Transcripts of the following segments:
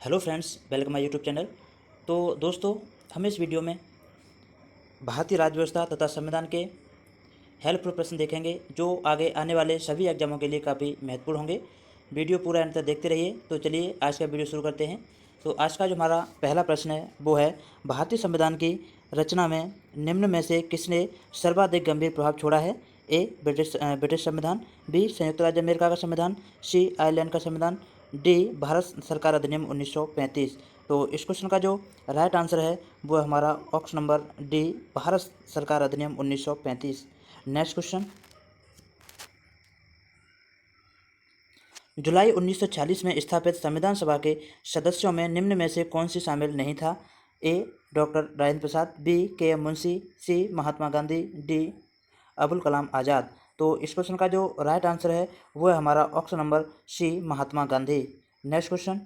Hello friends, welcome my YouTube channel. तो दोस्तों, हम इस वीडियो में भारतीय राज्य व्यवस्था तथा संविधान के हेल्पफुल प्रश्न देखेंगे जो आगे आने वाले सभी एग्जामों के लिए काफ़ी महत्वपूर्ण होंगे। वीडियो पूरा अंत तक देखते रहिए। तो चलिए आज का वीडियो शुरू करते हैं। तो आज का जो हमारा पहला प्रश्न है वो है, भारतीय संविधान की रचना में निम्न में से किसने सर्वाधिक गंभीर प्रभाव छोड़ा है? ए ब्रिटिश संविधान, बी संयुक्त राज्य अमेरिका का संविधान, सी आयरलैंड का संविधान, डी भारत सरकार अधिनियम 1935। तो इस क्वेश्चन का जो राइट आंसर है वो हमारा ऑप्शन नंबर डी, भारत सरकार अधिनियम 1935। नेक्स्ट क्वेश्चन, जुलाई 1946 में स्थापित संविधान सभा के सदस्यों में निम्न में से कौन सी शामिल नहीं था? A doctor Rajendra Prasad, B के एम मुंशी, सी महात्मा गांधी, डी अबुल कलाम आज़ाद। तो इस क्वेश्चन का जो राइट आंसर है वो है हमारा ऑप्शन नंबर सी, महात्मा गांधी। नेक्स्ट क्वेश्चन,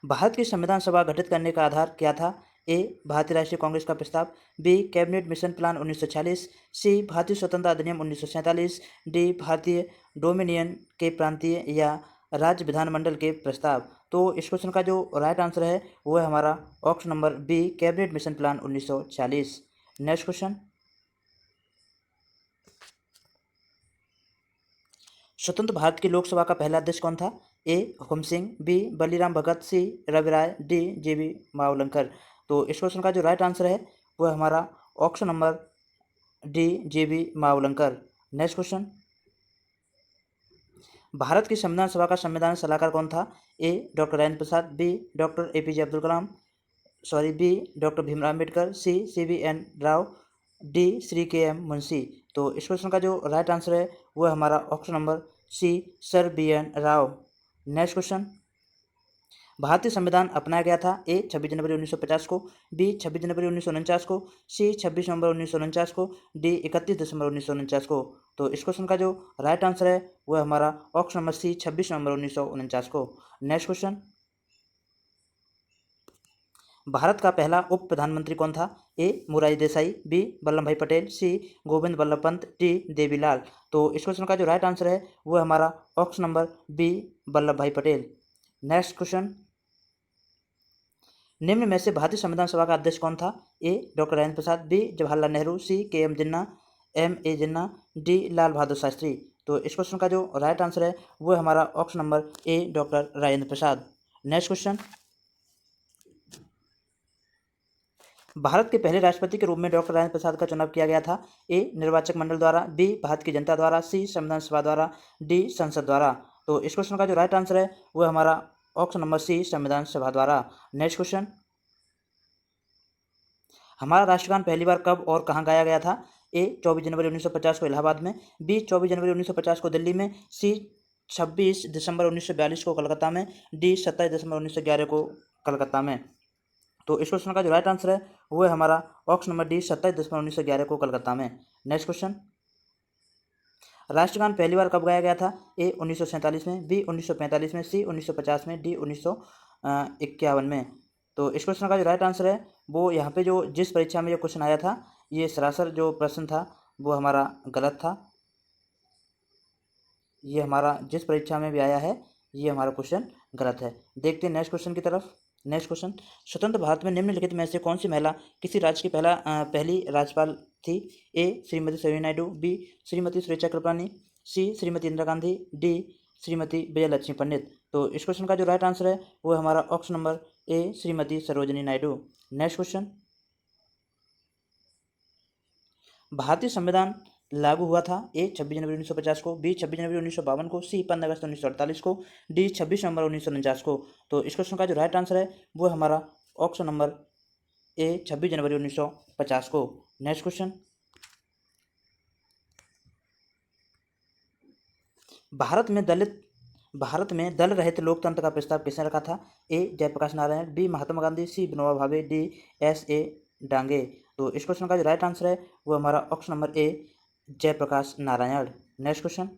भारत की संविधान सभा गठित करने का आधार क्या था? ए भारतीय राष्ट्रीय कांग्रेस का प्रस्ताव, बी कैबिनेट मिशन प्लान 1946, सी भारतीय स्वतंत्रता अधिनियम 1947, डी भारतीय डोमिनियन के प्रांतीय या राज्य विधानमंडल के प्रस्ताव। तो इस क्वेश्चन का जो राइट आंसर है वो है हमारा option number B, cabinet mission plan 1946। Next question, स्वतंत्र भारत की लोकसभा का पहला अध्यक्ष कौन था? A Hukum Singh, B Baliram Bhagat, C Ravi Rai, D जेबी मावलंकर। तो इस क्वेश्चन का जो राइट आंसर है वो है हमारा ऑप्शन नंबर डी, जेबी मावलंकर। नेक्स्ट क्वेश्चन, भारत की संविधान सभा का संविधान सलाहकार कौन था? A doctor Rajendra Prasad, B doctor APJ Abdul Kalam, B doctor Bhimrao Ambedkar, C CV N Rao, D Shri K M Munshi. तो इस क्वेश्चन का जो राइट आंसर है वो है हमारा option number C, sir B N Rau. Next question, भारतीय संविधान अपनाया गया था? ए 26 जनवरी 1950 को, बी 26 जनवरी 1949 को, सी 26 नवंबर 1949 को, डी 31 दिसंबर 1949 को। तो इस क्वेश्चन का जो राइट आंसर है वो है हमारा ऑप्शन नंबर सी, 26 नवंबर 1949 को। नेक्स्ट क्वेश्चन, भारत का पहला उप प्रधानमंत्री कौन था? ए मोरारजी देसाई, बी वल्लभ भाई पटेल, सी गोविंद बल्लभ पंत, डी देवीलाल। तो इस क्वेश्चन का जो राइट आंसर है वो है हमारा ऑप्शन नंबर बी, वल्लभ भाई पटेल। नेक्स्ट क्वेश्चन, निम्न में से भारतीय संविधान सभा का अध्यक्ष कौन था? A doctor Rajendra Prasad, B Jawaharlal Nehru, C K M Jinnah, M A Jinnah, D Lal Bahadur Shastri. तो इस क्वेश्चन का जो राइट आंसर है वो है हमारा option number A, doctor Rajendra Prasad. Next question, Bharat के पहले राष्ट्रपति के रूप में डॉक्टर राजेंद्र प्रसाद का चुनाव किया गया था? ए निर्वाचक मंडल द्वारा, बी भारत की जनता द्वारा, सी संविधान सभा द्वारा, डी संसद द्वारा। तो इस क्वेश्चन का जो राइट आंसर है वो है हमारा ऑप्शन नंबर सी, संविधान सभा द्वारा। नेक्स्ट क्वेश्चन, हमारा राष्ट्रगान पहली बार कब और कहाँ गाया गया था? ए 24 जनवरी 1950 को इलाहाबाद में, बी 24 जनवरी 1950 को दिल्ली में, सी 26 दिसंबर 1942 को कलकत्ता में, डी 27 दिसंबर 1911 को कलकत्ता में। तो इस क्वेश्चन का जो राइट आंसर है वो है हमारा ऑप्शन नंबर डी, 27 दिसंबर 1911 को कलकत्ता में। नेक्स्ट क्वेश्चन, राष्ट्रगान पहली बार कब गाया गया था? ए 1947 में, बी 1945 में, सी 1950 में, डी 1951 में। तो इस क्वेश्चन का जो राइट आंसर है वो यहाँ पे जो जिस परीक्षा में ये क्वेश्चन आया था, ये सरासर जो प्रश्न था वो हमारा गलत था। ये हमारा जिस परीक्षा में भी आया है ये हमारा क्वेश्चन गलत है। देखते हैं नेक्स्ट क्वेश्चन की तरफ। नेक्स्ट क्वेश्चन, स्वतंत्र भारत में निम्नलिखित में से कौन सी महिला किसी राज्य की पहली राज्यपाल थी? ए श्रीमती सरोजिनी नायडू, बी श्रीमती सुरेखा कृपलानी, सी श्रीमती इंदिरा गांधी, डी श्रीमती विजयलक्ष्मी पंडित। तो इस क्वेश्चन का जो राइट आंसर है वो है हमारा ऑप्शन नंबर ए, श्रीमती सरोजिनी नायडू। नेक्स्ट क्वेश्चन, भारतीय संविधान लागू हुआ था? ए 26 जनवरी 1950 को, बी 26 जनवरी 1952 को, सी 15 अगस्त 1948 को, डी 26 नवंबर 1949 को। तो इस क्वेश्चन का जो राइट आंसर है वो है हमारा ऑप्शन नंबर ए, 26 जनवरी 1950 को। नेक्स्ट क्वेश्चन, भारत में दल रहित लोकतंत्र का प्रस्ताव किसने रखा था? ए Jayaprakash Narayan, B Mahatma Gandhi, C Vinoba Bhave, D S A Dange. तो इस क्वेश्चन का जो राइट आंसर है वो हमारा option number A, Jayaprakash Narayan. Next question,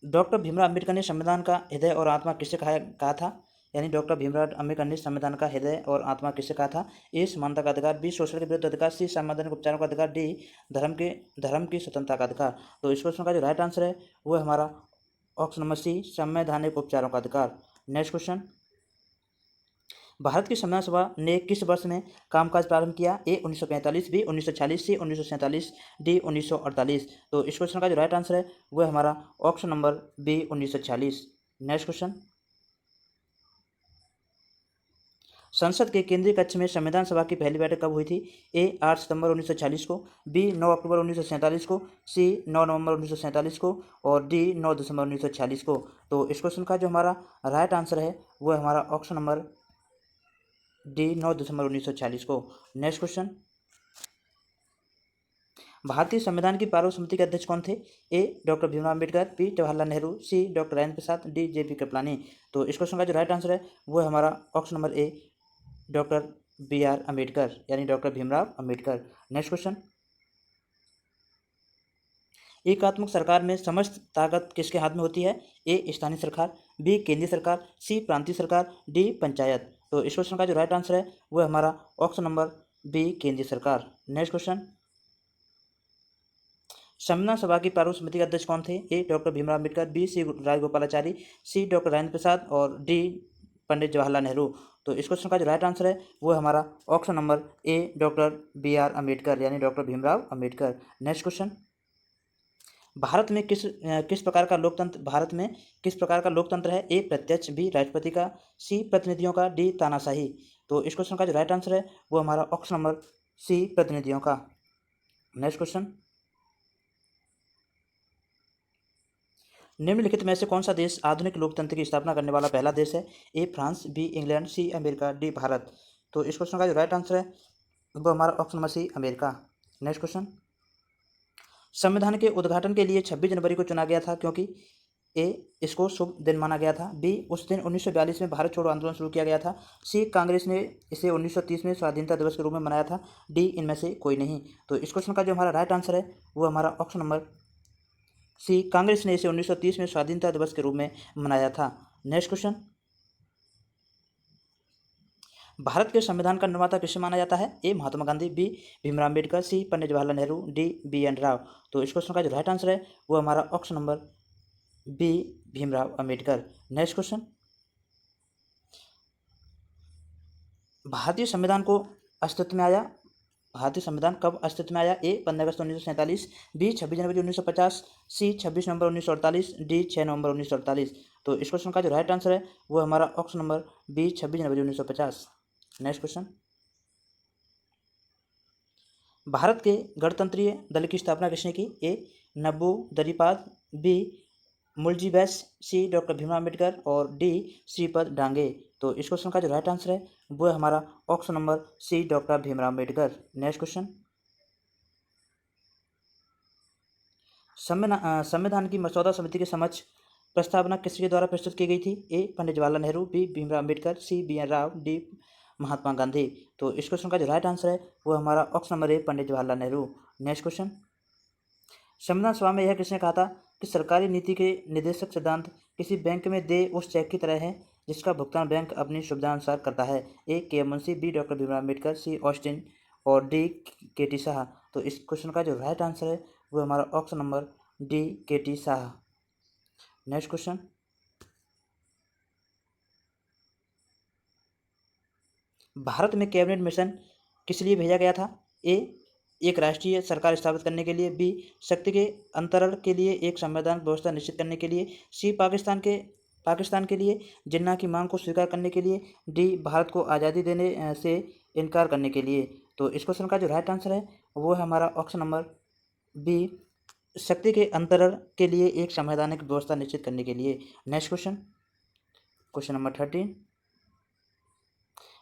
doctor Bhimrao Ambedkar ने संविधान का हृदय और आत्मा किसे कहा था? यानी डॉक्टर भीमराव अम्बेडकर ने संविधान का हृदय और आत्मा किसे कहा था? ए समानता का अधिकार, बी शोषण के विरुद्ध अधिकार, सी संवैधानिक उपचारों का अधिकार, डी धर्म की स्वतंत्रता का अधिकार। तो इस क्वेश्चन का जो राइट आंसर है वो है हमारा ऑप्शन नंबर सी संवैधानिक उपचारों का अधिकार। नेक्स्ट क्वेश्चन, भारत की संविधान सभा ने किस वर्ष में कामकाज प्रारंभ किया? ए 1945, बी 1946, सी 1947, डी 1948। तो इस क्वेश्चन का जो राइट आंसर है वो हमारा option number B 1946। Next question, संसद के केंद्रीय कक्ष में संविधान सभा की पहली बैठक कब हुई थी? ए 8 सितंबर 1946 को, बी 9 अक्टूबर 1947 को, सी 9 नवंबर 1947 को और डी 9 दिसंबर 1946 को। तो इस क्वेश्चन का जो हमारा राइट आंसर है वो है हमारा ऑप्शन नंबर डी 9 दिसंबर 1946 को। नेक्स्ट क्वेश्चन, भारतीय संविधान की प्रारूप समिति के अध्यक्ष कौन थे? A doctor Bhimrao Ambedkar, B Jawaharlal Nehru, C doctor Rajendra Prasad, D JP Kripalani. तो इस क्वेश्चन का जो राइट आंसर है वो है हमारा option number A doctor B R Ambedkar यानी doctor Bhimrao Ambedkar. Next question, एकात्मक सरकार में समस्त ताकत किसके हाथ में होती है? ए स्थानीय सरकार, बी केंद्रीय सरकार, सी प्रांतीय सरकार, डी पंचायत। तो इस क्वेश्चन का जो राइट आंसर है वो है हमारा ऑप्शन नंबर बी केंद्रीय सरकार। नेक्स्ट क्वेश्चन, संविधान सभा की प्रारूप समिति के अध्यक्ष कौन थे? A doctor Bhimrao Ambedkar, B C Rajagopalachari, C doctor Rajendra Prasad और डी पंडित जवाहरलाल नेहरू। तो इस क्वेश्चन का जो राइट आंसर है वो है हमारा option number A doctor B R Ambedkar यानी doctor Bhimrao Ambedkar. Next question, Bharat में किस प्रकार का लोकतंत्र है? ए प्रत्यक्ष, बी राष्ट्रपति का, सी प्रतिनिधियों का, डी तानाशाही। तो इस क्वेश्चन का जो राइट आंसर है वो हमारा ऑप्शन नंबर सी प्रतिनिधियों का। नेक्स्ट क्वेश्चन, निम्नलिखित में से कौन सा देश आधुनिक लोकतंत्र की स्थापना करने वाला पहला देश है? A France, B England, C America, D Bharat. तो इस क्वेश्चन का जो राइट आंसर है वो हमारा option number C America. Next question, संविधान के उद्घाटन के लिए 26 जनवरी को चुना गया था क्योंकि ए इसको शुभ दिन माना गया था, बी उस दिन 1942 में भारत छोड़ो आंदोलन शुरू किया गया था, सी कांग्रेस ने इसे 1930 में स्वाधीनता दिवस के रूप में मनाया था, डी इनमें से कोई नहीं। तो इस क्वेश्चन का जो हमारा राइट आंसर है वो हमारा ऑप्शन नंबर सी कांग्रेस ने इसे 1930 में स्वाधीनता दिवस के रूप में मनाया था। नेक्स्ट क्वेश्चन, भारत के संविधान का निर्माता किसे माना जाता है? A Mahatma Gandhi, B Bhimrao Ambedkar, C Pandit Jawaharlal Nehru, D B N Rao. तो इस क्वेश्चन का जो राइट आंसर है वो हमारा option number B Bhimrao Ambedkar. Next question, भारतीय संविधान कब अस्तित्व में आया? ए 15 अगस्त 1947, बी 26 जनवरी 1950, सी 26 नवंबर 1948, डी 6 नवंबर 1948। तो इस क्वेश्चन का जो राइट आंसर है वो हमारा ऑप्शन नंबर बी 26 जनवरी 1950। नेक्स्ट क्वेश्चन, भारत के गणतंत्रीय दल की स्थापना किसने की? ए नब्बू दरीपाद, बी मुलजी बैस, सी डॉक्टर भीमराव अम्बेडकर और डी श्रीपद डांगे। तो इस क्वेश्चन का जो राइट आंसर है वो है हमारा option number C doctor Bhimrao Ambedkar. Next question, संविधान की मसौदा समिति के समक्ष प्रस्तावना किसके द्वारा प्रस्तुत की गई थी? A Pandit Jawaharlal Nehru, B Bhimrao Ambedkar, C B N Rao, D Mahatma Gandhi. तो इस क्वेश्चन का जो राइट आंसर है वो हमारा ऑप्शन नंबर ए पंडित जवाहरलाल नेहरू। नेक्स्ट क्वेश्चन, संविधान सभा में यह किसने कहा था कि सरकारी नीति के निर्देशक सिद्धांत किसी बैंक में दे उस चेक की तरह है जिसका भुगतान बैंक अपनी सुविधानुसार करता है? A K M Munshi, B doctor Bhimrao Ambedkar, C Austin और डी के टी शाह। तो इस क्वेश्चन का जो राइट आंसर है वो हमारा option number D K T Shah. Next question, Bharat में कैबिनेट मिशन किस लिए भेजा गया था? ए एक राष्ट्रीय सरकार स्थापित करने के लिए, बी शक्ति के अंतरण के लिए एक संवैधानिक व्यवस्था निश्चित करने के लिए, सी पाकिस्तान के लिए जिन्ना की मांग को स्वीकार करने के लिए, डी भारत को आज़ादी देने से इनकार करने के लिए। तो इस क्वेश्चन का जो राइट आंसर है वो है हमारा ऑप्शन नंबर बी शक्ति के अंतरण के लिए एक संवैधानिक व्यवस्था निश्चित करने के लिए। Next question, question number 13,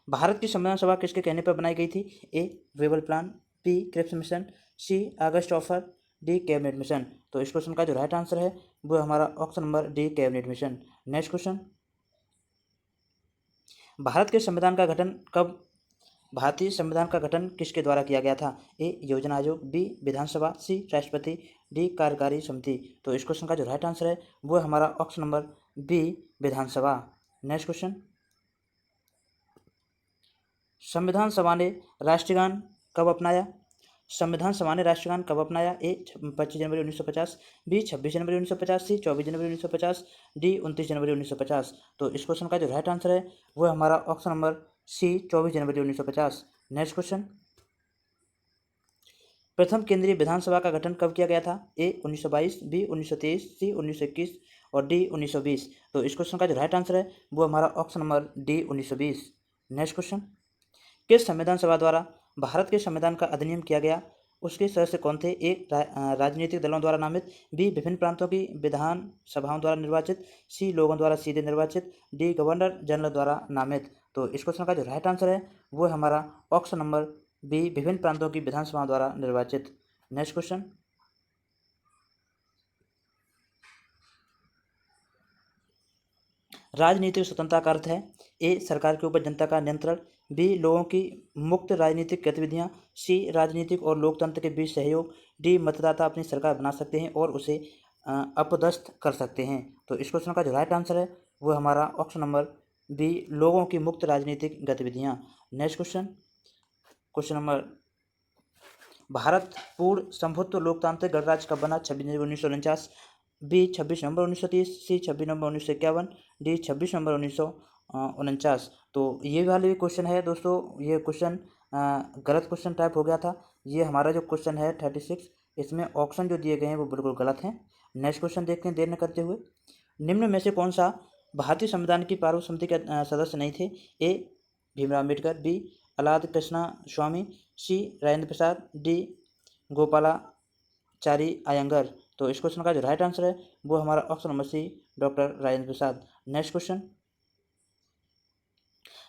Bharat की संविधान सभा किसके कहने पर बनाई गई थी? A Wavell plan, B Cripps mission, C August offer, D cabinet mission. तो इस क्वेश्चन का जो राइट आंसर है वो हमारा option number D cabinet mission. Next question, भारतीय संविधान का गठन किसके द्वारा किया गया था? ए योजना आयोग, बी विधानसभा, सी राष्ट्रपति, डी कार्यकारी समिति। तो इस क्वेश्चन का जो राइट आंसर है वो है हमारा ऑप्शन नंबर बी विधानसभा। नेक्स्ट क्वेश्चन, संविधान सभा ने राष्ट्रगान कब अपनाया? संविधान सभा ने राष्ट्रगान कब अपनाया? ए 25 जनवरी 1950, बी 26 जनवरी 1950, सी 24 जनवरी 1950, डी 29 जनवरी 1950। तो इस क्वेश्चन का जो राइट आंसर है वो हमारा ऑप्शन नंबर सी 24 जनवरी 1950। नेक्स्ट क्वेश्चन, प्रथम केंद्रीय विधानसभा का गठन कब किया गया था? ए 1922, बी 1923, सी 1921 और डी 1920। तो इस क्वेश्चन का जो राइट आंसर है वो हमारा option number D 1920। Next question, किस संविधान सभा द्वारा भारत के संविधान का अधिनियम किया गया? उसके सदस्य कौन थे? ए राजनीतिक दलों द्वारा नामित, बी विभिन्न प्रांतों की विधान सभाओं द्वारा निर्वाचित, सी लोगों द्वारा सीधे निर्वाचित, डी गवर्नर जनरल द्वारा नामित। तो इस क्वेश्चन का जो राइट आंसर है वो हमारा ऑप्शन नंबर बी विभिन्न प्रांतों की विधानसभाओं द्वारा निर्वाचित। नेक्स्ट क्वेश्चन, राजनीतिक स्वतंत्रता का अर्थ है? ए सरकार के ऊपर जनता का नियंत्रण, बी लोगों की मुक्त राजनीतिक गतिविधियां, सी राजनीतिक और लोकतंत्र के बीच सहयोग, डी मतदाता अपनी सरकार बना सकते हैं और उसे अपदस्थ कर सकते हैं। तो इस क्वेश्चन का जो राइट आंसर है वो हमारा ऑप्शन नंबर बी लोगों की मुक्त राजनीतिक गतिविधियां। Next question, question number, Bharat पूर्ण संभुत्व लोकतांत्रिक गणराज्य कब बना? 26 जनवरी 1949, बी 26 नवंबर 1930, सी 26 नवंबर 1951, डी 26 नवंबर 1949। तो ये वाले क्वेश्चन है दोस्तों, ये क्वेश्चन गलत क्वेश्चन टाइप हो गया था। ये हमारा जो क्वेश्चन है 36, इसमें ऑप्शन जो दिए गए हैं वो बिल्कुल गलत हैं। नेक्स्ट क्वेश्चन देखते हैं देर न करते हुए, निम्न में से कौन सा भारतीय संविधान की प्रारूप समिति के सदस्य नहीं थे? ए भीमराव अम्बेडकर, बी अलाद कृष्णा स्वामी, सी राजेंद्र प्रसाद, डी गोपालाचारी अयंगर। तो इस क्वेश्चन का जो राइट आंसर है वो हमारा option number C doctor Rajendra Prasad. Next question,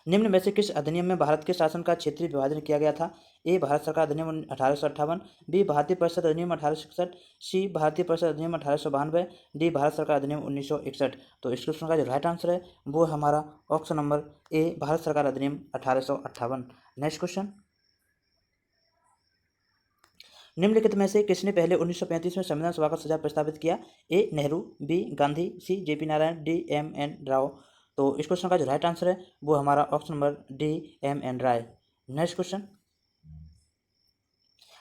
निम्न में से किस अधिनियम में भारत के शासन का क्षेत्रीय विभाजन किया गया था? ए भारत सरकार अधिनियम 1858, बी भारतीय परिषद अधिनियम 1861, सी भारतीय परिषद अधिनियम 1892, डी भारत सरकार अधिनियम 1961। तो इस क्वेश्चन का जो राइट आंसर है वो हमारा ऑप्शन नंबर ए भारत सरकार अधिनियम 1858। नेक्स्ट क्वेश्चन, निम्नलिखित में से किसने पहले 1935 में संविधान सभा का सुझाव प्रस्तावित किया? A Nehru, B Gandhi, C JP Narayan, D M N. Rao. तो इस क्वेश्चन का जो राइट आंसर है वो हमारा ऑप्शन नंबर डी एम.एन. राय। नेक्स्ट क्वेश्चन,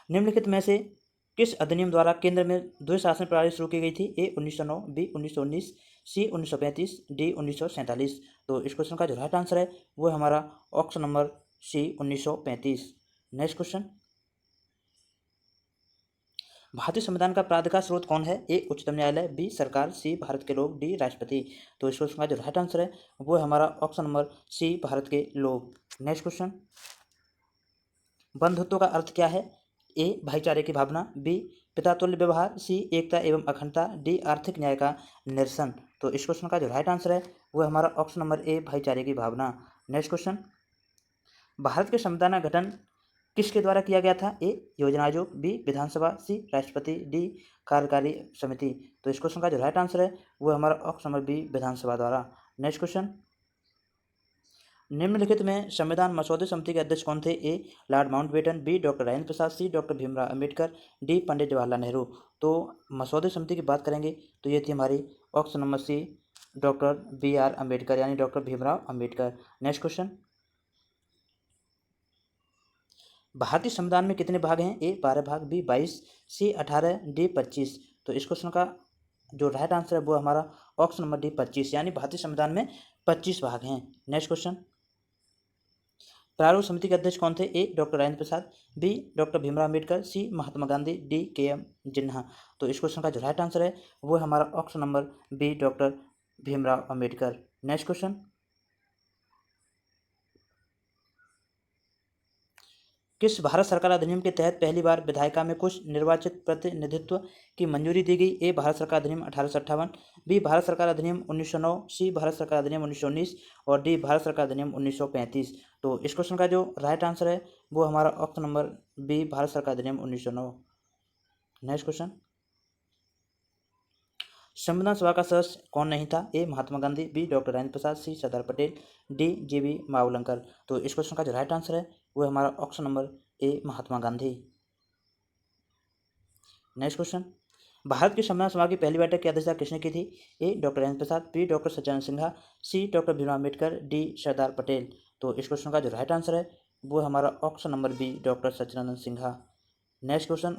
निम्नलिखित में से किस अधिनियम द्वारा केंद्र में द्विशासन प्रणाली शुरू की गई थी? ए 1909, बी 1919, सी 1935, डी 1947। तो इस क्वेश्चन का जो राइट आंसर है वो हमारा option number C 1935। Next question, भारतीय संविधान का प्राधिकार स्रोत कौन है? ए उच्चतम न्यायालय, बी सरकार, सी भारत के लोग, डी राष्ट्रपति। तो इस क्वेश्चन का जो राइट आंसर है वो है हमारा ऑप्शन नंबर सी भारत के लोग। नेक्स्ट क्वेश्चन, बंधुत्व का अर्थ क्या है? ए भाईचारे की भावना, बी पितातुल्य व्यवहार, सी एकता एवं अखंडता, डी आर्थिक न्याय का निरसन। तो इस क्वेश्चन का जो राइट आंसर है वो हमारा ऑप्शन नंबर ए भाईचारे की भावना। नेक्स्ट क्वेश्चन, भारत के संविधान का गठन किसके द्वारा किया गया था? ए योजना आयोग, बी विधानसभा, सी राष्ट्रपति, डी कार्यकारी समिति। तो इस क्वेश्चन का जो राइट आंसर है वो हमारा ऑप्शन नंबर बी विधानसभा द्वारा। नेक्स्ट क्वेश्चन, निम्नलिखित में संविधान मसौदे समिति के अध्यक्ष कौन थे? A lord Mountbatten, B doctor Rajendra Prasad, C doctor Bhimrao Ambedkar, D Pandit Jawaharlal Nehru. तो मसौदे समिति की बात करेंगे तो ये थी हमारी option number C doctor B.R. Ambedkar यानी doctor Bhimrao Ambedkar. Next question, भारतीय संविधान में कितने भाग हैं? ए 12 भाग, बी 22, सी 18, डी 25। तो इस क्वेश्चन का जो राइट आंसर है वो हमारा ऑप्शन नंबर डी 25 यानी भारतीय संविधान में 25 भाग हैं। नेक्स्ट क्वेश्चन, प्रारूप समिति के अध्यक्ष कौन थे? A doctor Rajendra Prasad, B doctor Bhimrao Ambedkar, C Mahatma Gandhi, D KM. जिन्ना। तो इस क्वेश्चन का जो राइट आंसर है वो हमारा option number B doctor Bhimrao Ambedkar. Next question, किस भारत सरकार अधिनियम के तहत पहली बार विधायिका में कुछ निर्वाचित प्रतिनिधित्व की मंजूरी दी गई? ए भारत सरकार अधिनियम 1858, बी भारत सरकार अधिनियम 1909, सी भारत सरकार अधिनियम 1919 और डी भारत सरकार अधिनियम 1935। तो इस क्वेश्चन का जो राइट आंसर है वो हमारा ऑप्शन नंबर बी भारत सरकार अधिनियम 1909। नेक्स्ट क्वेश्चन, संविधान सभा का सदस्य कौन नहीं था? ए महात्मा गांधी, बी डॉक्टर राजेंद्र प्रसाद, सी सरदार पटेल, डी J.B. मावलंकर। तो इस क्वेश्चन का जो राइट आंसर है वो हमारा ऑप्शन नंबर ए महात्मा गांधी। नेक्स्ट क्वेश्चन, भारत की संविधान सभा की पहली बैठक की अध्यक्षता किसने की थी? ए doctor Rajendra Prasad, B doctor Sachchidanand Sinha, सी डॉक्टर भीमराव अम्बेडकर, डी सरदार पटेल। तो इस क्वेश्चन का जो राइट आंसर है वो हमारा option number B doctor Sachchidanand Sinha. Next question.